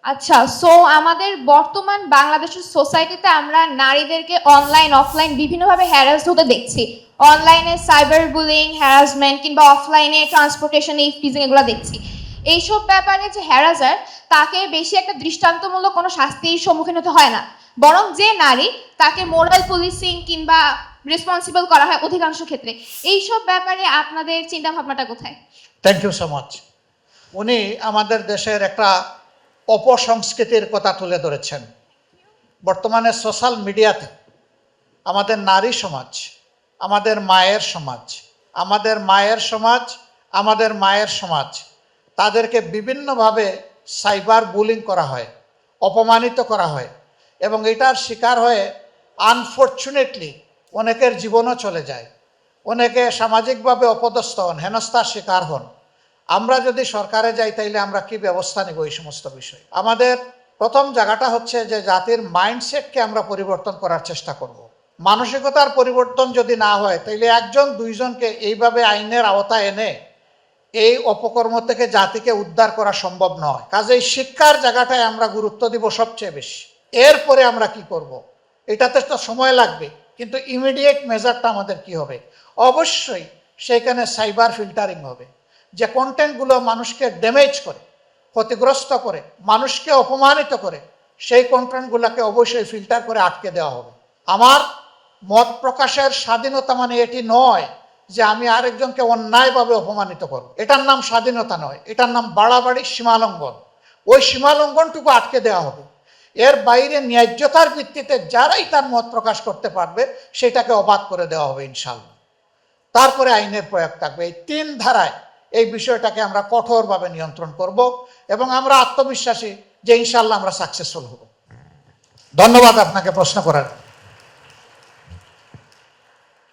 আচ্ছা, সো আমাদের বর্তমান বাংলাদেশের সোসাইটিতে আমরা নারীদেরকে অনলাইন অফলাইন বিভিন্নভাবে হ্যারাসড হতে দেখছি। অনলাইনে সাইবার বুলিং, হ্যারাসমেন্ট, কিংবা অফলাইনে ট্রান্সপোর্টেশন, ইভটিজিং, এগুলো দেখছি। এইসব ব্যাপারে যে হ্যারাসার, তাকে বেশি একটা দৃষ্টান্তমূলক কোনো শাস্তির সম্মুখীন হতে হয় না, বরং যে নারী, তাকে মোরাল পুলিশিং কিংবা রেসপন্সিবল করা হয় অধিকাংশ ক্ষেত্রে। এইসব ব্যাপারে আপনাদের চিন্তা ভাবনাটা কোথায়? Thank you so much. উনি আমাদের দেশের একটা অপসংস্কৃতির কথা তুলে ধরেছেন। বর্তমানে সোশ্যাল মিডিয়াতে আমাদের নারী সমাজ, আমাদের মায়ের সমাজ, আমাদের মায়ের সমাজ, আমাদের মায়ের সমাজ, তাদেরকে বিভিন্নভাবে সাইবার বুলিং করা হয়, অপমানিত করা হয়, এবং এটার শিকার হয়ে আনফর্চুনেটলি অনেকের জীবনও চলে যায়, অনেকে সামাজিকভাবে অপদস্থ হন, হেনস্থার শিকার হন। আমরা যদি সরকারে যাই তাইলে আমরা কি ব্যবস্থা নেব এই সমস্ত বিষয়? আমাদের প্রথম জায়গাটা হচ্ছে যে জাতির মাইন্ডসেটকে আমরা পরিবর্তন করার চেষ্টা করব। মানসিকতার পরিবর্তন যদি না হয় তাইলে একজন দুইজনকে এইভাবে আইনের আওতায় এনে এই অপকর্ম থেকে জাতিকে উদ্ধার করা সম্ভব নয়। কাজেই শিক্ষার জায়গাটায় আমরা গুরুত্ব দিব সবচেয়ে বেশি। এরপরে আমরা কি করব? এটাতে তো সময় লাগবে, কিন্তু ইমিডিয়েট মেজারটা আমাদের কি হবে? অবশ্যই সেইখানে সাইবার ফিল্টারিং হবে। যে কন্টেন্টগুলো মানুষকে ড্যামেজ করে, ক্ষতিগ্রস্ত করে, মানুষকে অপমানিত করে, সেই কন্টেন্টগুলোকে অবশ্যই ফিল্টার করে আটকে দেওয়া হবে। আমার মত প্রকাশের স্বাধীনতা মানে এটি নয় যে আমি আরেকজনকে অন্যায়ভাবে অপমানিত করব। এটার নাম স্বাধীনতা নয়, এটার নাম বাড়াবাড়ি, সীমালঙ্ঘন। ওই সীমালঙ্ঘনটুকু আটকে দেওয়া হবে। এর বাইরে ন্যায্যতার ভিত্তিতে যারাই তার মত প্রকাশ করতে পারবে সেটাকে অবাধ করে দেওয়া হবে ইনশাআল্লাহ। তারপরে আইনের প্রয়োগ থাকবে। এই তিন ধারায় এই বিষয়টাকে আমরা কঠোরভাবে নিয়ন্ত্রণ করব এবং আমরা আত্মবিশ্বাসী যে ইনশাআল্লাহ আমরা সাকসেসফুল হব। ধন্যবাদ আপনাকে প্রশ্ন করার।